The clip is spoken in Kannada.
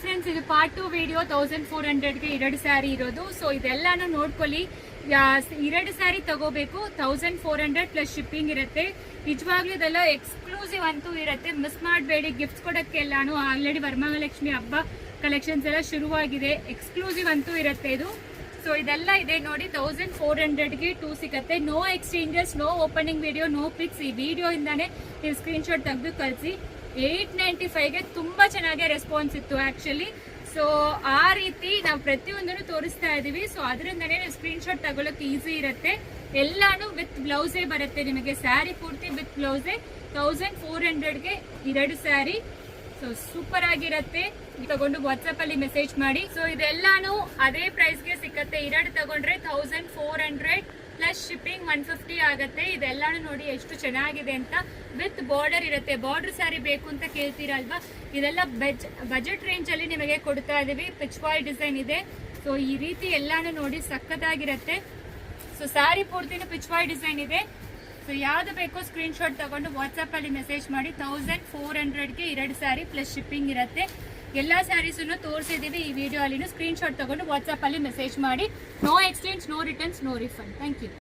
ಫ್ರೆಂಡ್ಸ್, ಇದು ಪಾರ್ಟ್ 2 ವಿಡಿಯೋ 1400ಗೆ 2 ಸ್ಯಾರಿ ಇರೋದು. ಸೊ ಇದೆಲ್ಲಾನು ನೋಡ್ಕೊಳ್ಳಿ. 2 ಸ್ಯಾರಿ ತಗೋಬೇಕು, 1400 ಪ್ಲಸ್ ಶಿಪ್ಪಿಂಗ್ ಇರುತ್ತೆ. ನಿಜವಾಗ್ಲೂ ಇದೆಲ್ಲ ಎಕ್ಸ್ಕ್ಲೂಸಿವ್ ಅಂತೂ ಇರುತ್ತೆ, ಮಿಸ್ ಮಾಡಬೇಡಿ. ಗಿಫ್ಟ್ಸ್ ಕೊಡೋಕ್ಕೆ ಎಲ್ಲಾನು ಆಲ್ರೆಡಿ ವರಮಹಾಲಕ್ಷ್ಮಿ ಹಬ್ಬ ಕಲೆಕ್ಷನ್ಸ್ ಎಲ್ಲ ಶುರುವಾಗಿದೆ. ಎಕ್ಸ್ಕ್ಲೂಸಿವ್ ಅಂತೂ ಇರುತ್ತೆ ಇದು. ಸೊ ಇದೆಲ್ಲ ಇದೆ ನೋಡಿ, 1400ಗೆ 2 ಸಿಗುತ್ತೆ. No exchanges, no opening video, no pics. ಈ ವಿಡಿಯೋ ಇಂದಾನೆ ನೀವು ಸ್ಕ್ರೀನ್ ಶಾಟ್ ತೆಗೆದು ಕಳಿಸಿ. 895ಗೆ ತುಂಬಾ ಚೆನ್ನಾಗಿ ರೆಸ್ಪಾನ್ಸ್ ಇತ್ತು ಆಕ್ಚುಲಿ. ಸೊ ಆ ರೀತಿ ನಾವು ಪ್ರತಿಯೊಂದನ್ನು ತೋರಿಸ್ತಾ ಇದೀವಿ. ಸೊ ಅದರಿಂದನೇ ನೀವು ಸ್ಕ್ರೀನ್ ಶಾಟ್ ತಗೊಳ್ಳೋಕೆ ಈಸಿ ಇರುತ್ತೆ. ಎಲ್ಲಾನು ವಿತ್ ಬ್ಲೌಸೇ ಬರುತ್ತೆ ನಿಮಗೆ. ಸ್ಯಾರಿ ಪೂರ್ತಿ ವಿತ್ ಬ್ಲೌಸೇ. 1400ಗೆ 2 ಸ್ಯಾರಿ. ಸೊ ಸೂಪರ್ ಆಗಿರತ್ತೆ. ತಗೊಂಡು ವಾಟ್ಸ್ಆಪ್ ಅಲ್ಲಿ ಮೆಸೇಜ್ ಮಾಡಿ. ಸೊ ಇದೆಲ್ಲಾನು ಅದೇ ಪ್ರೈಸ್ಗೆ ಸಿಕ್ಕತ್ತೆ. 2 ತಗೊಂಡ್ರೆ 1400 ಪ್ಲಸ್ ಶಿಪ್ಪಿಂಗ್ 150 ಆಗತ್ತೆ. ಇದೆಲ್ಲಾನು ನೋಡಿ ಎಷ್ಟು ಚೆನ್ನಾಗಿದೆ ಅಂತ. ವಿತ್ ಬಾರ್ಡರ್ ಇರುತ್ತೆ. ಬಾರ್ಡರ್ ಸ್ಯಾರಿ ಬೇಕು ಅಂತ ಕೇಳ್ತೀರಲ್ವಾ, ಇದೆಲ್ಲ ಬಜೆಟ್ ರೇಂಜ್ ಅಲ್ಲಿ ನಿಮಗೆ ಕೊಡ್ತಾ ಇದೀವಿ. ಪಿಚ್ವಾಯ್ ಡಿಸೈನ್ ಇದೆ. ಸೊ ಈ ರೀತಿ ಎಲ್ಲಾನು ನೋಡಿ ಸಕ್ಕತ್ತಾಗಿರತ್ತೆ. ಸೊ ಸ್ಯಾರಿ ಪೂರ್ತಿನೂ ಪಿಚ್ವಾಯ್ ಡಿಸೈನ್ ಇದೆ. ಸೊ ಯಾವ್ದು ಬೇಕೋ ಸ್ಕ್ರೀನ್ ಶಾಟ್ ತಗೊಂಡು ವಾಟ್ಸ್ಆಪ್ ಅಲ್ಲಿ ಮೆಸೇಜ್ ಮಾಡಿ. 1400ಗೆ 2 ಸ್ಯಾರಿ ಪ್ಲಸ್ ಶಿಪ್ಪಿಂಗ್ ಇರುತ್ತೆ. ಎಲ್ಲಾ ಸ್ಯಾರೀಸನ್ನು ತೋರಿಸಿದೀವಿ ಈ ವಿಡಿಯೋ ಅಲ್ಲಿ. ಸ್ಕ್ರೀನ್ ಶಾಟ್ ತಗೊಂಡು ವಾಟ್ಸ್ಆಪ್ ಅಲ್ಲಿ ಮೆಸೇಜ್ ಮಾಡಿ. No exchange, no returns, no refund. Thank you.